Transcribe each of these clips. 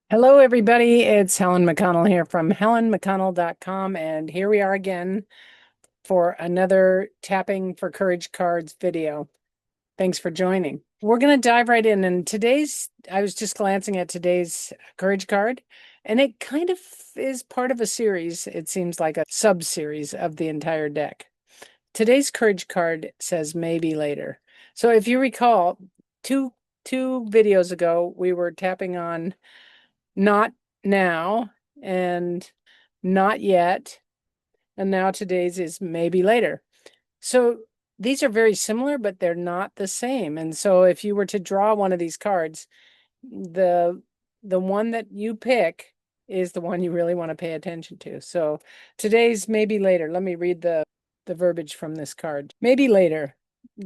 Hello, everybody. It's Helen McConnell here from helenmcconnell.com. And here we are again for another Tapping for Courage cards video. Thanks for joining. We're going to dive right in. And I was just glancing at today's courage card, and it kind of is part of a series. It seems like a sub-series of the entire deck. Today's courage card says maybe later. So if you recall, two videos ago, we were tapping on not now and not yet. And now today's is maybe later. So these are very similar, but they're not the same. And so if you were to draw one of these cards, the one that you pick is the one you really want to pay attention to. So today's maybe later. Let me read the verbiage from this card. Maybe later.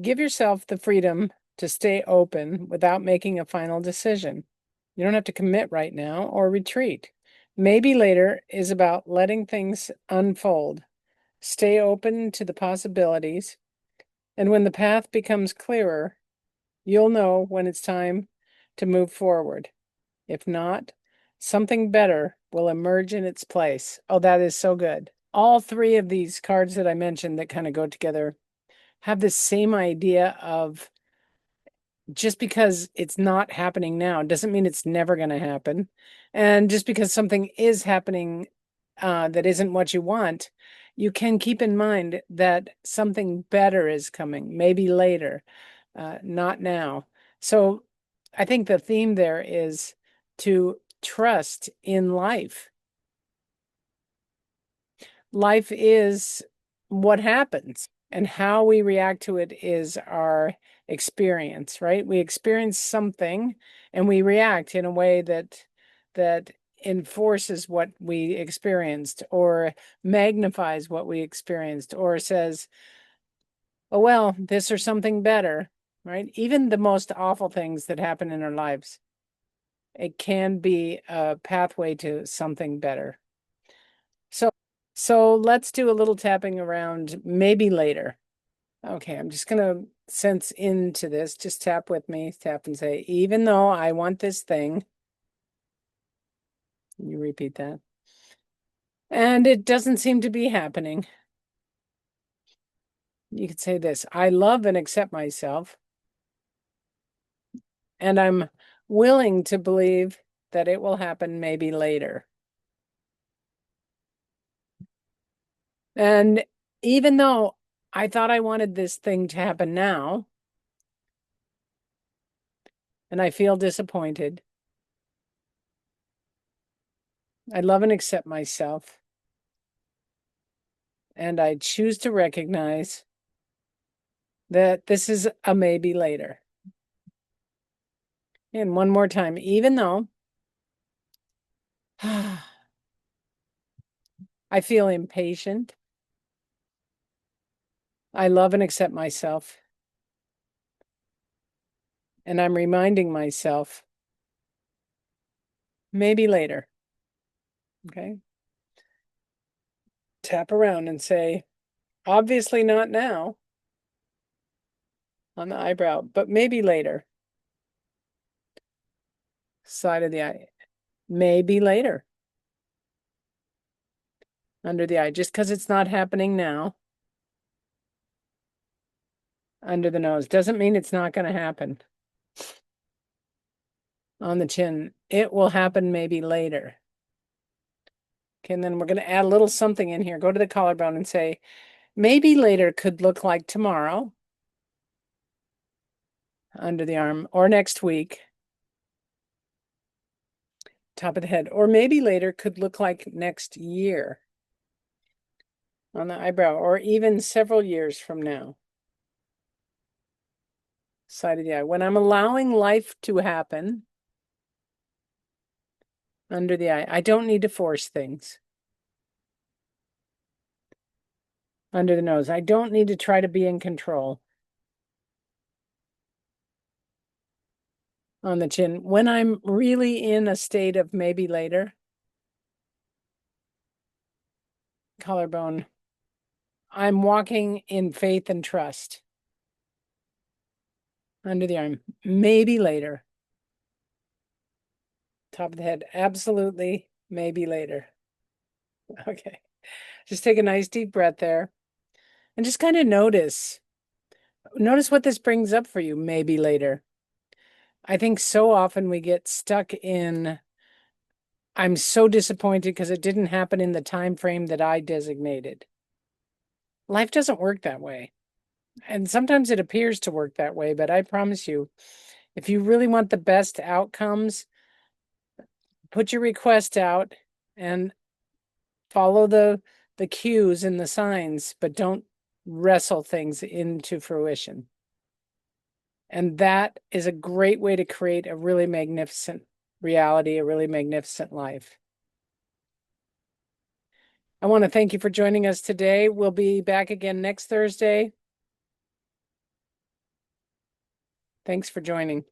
Give yourself the freedom to stay open without making a final decision. You don't have to commit right now or retreat. Maybe later is about letting things unfold. Stay open to the possibilities. And when the path becomes clearer, you'll know when it's time to move forward. If not, something better will emerge in its place. Oh, that is so good. All three of these cards that I mentioned that kind of go together have this same idea of just because it's not happening now doesn't mean it's never going to happen. And just because something is happening that isn't what you want, you can keep in mind that something better is coming, maybe later, not now. So I think the theme there is to trust in life. Life is what happens, and how we react to it is our experience, right? We experience something and we react in a way that enforces what we experienced or magnifies what we experienced or says, oh, well, this or something better, right? Even the most awful things that happen in our lives, it can be a pathway to something better. So let's do a little tapping around maybe later. Okay, I'm just going to sense into this. Just tap with me. Tap and say, even though I want this thing. You repeat that. And it doesn't seem to be happening. You could say this: I love and accept myself. And I'm willing to believe that it will happen maybe later. And even though I thought I wanted this thing to happen now, and I feel disappointed, I love and accept myself. And I choose to recognize that this is a maybe later. And one more time, even though I feel impatient, I love and accept myself. And I'm reminding myself, maybe later. Okay. Tap around and say, obviously not now on the eyebrow, but maybe later. Side of the eye, maybe later. Under the eye, just because it's not happening now. Under the nose doesn't mean it's not going to happen. On the chin, it will happen maybe later. Okay, and then we're going to add a little something in here. Go to the collarbone and say, maybe later could look like tomorrow. Under the arm, or next week. Top of the head, or maybe later could look like next year. On the eyebrow, or even several years from now. Side of the eye. When I'm allowing life to happen, under the eye, I don't need to force things. Under the nose, I don't need to try to be in control. On the chin, when I'm really in a state of maybe later. Collarbone, I'm walking in faith and trust. Under the arm, maybe later. top of the head. Absolutely, maybe later. Okay. Just take a nice deep breath there and just kind of notice. Notice what this brings up for you, maybe later. I think so often we get stuck in, I'm so disappointed because it didn't happen in the time frame that I designated. Life doesn't work that way. And sometimes it appears to work that way, but I promise you, if you really want the best outcomes, put your request out and follow the cues and the signs, but don't wrestle things into fruition. And that is a great way to create a really magnificent reality, a really magnificent life. I want to thank you for joining us today. We'll be back again next Thursday. Thanks for joining.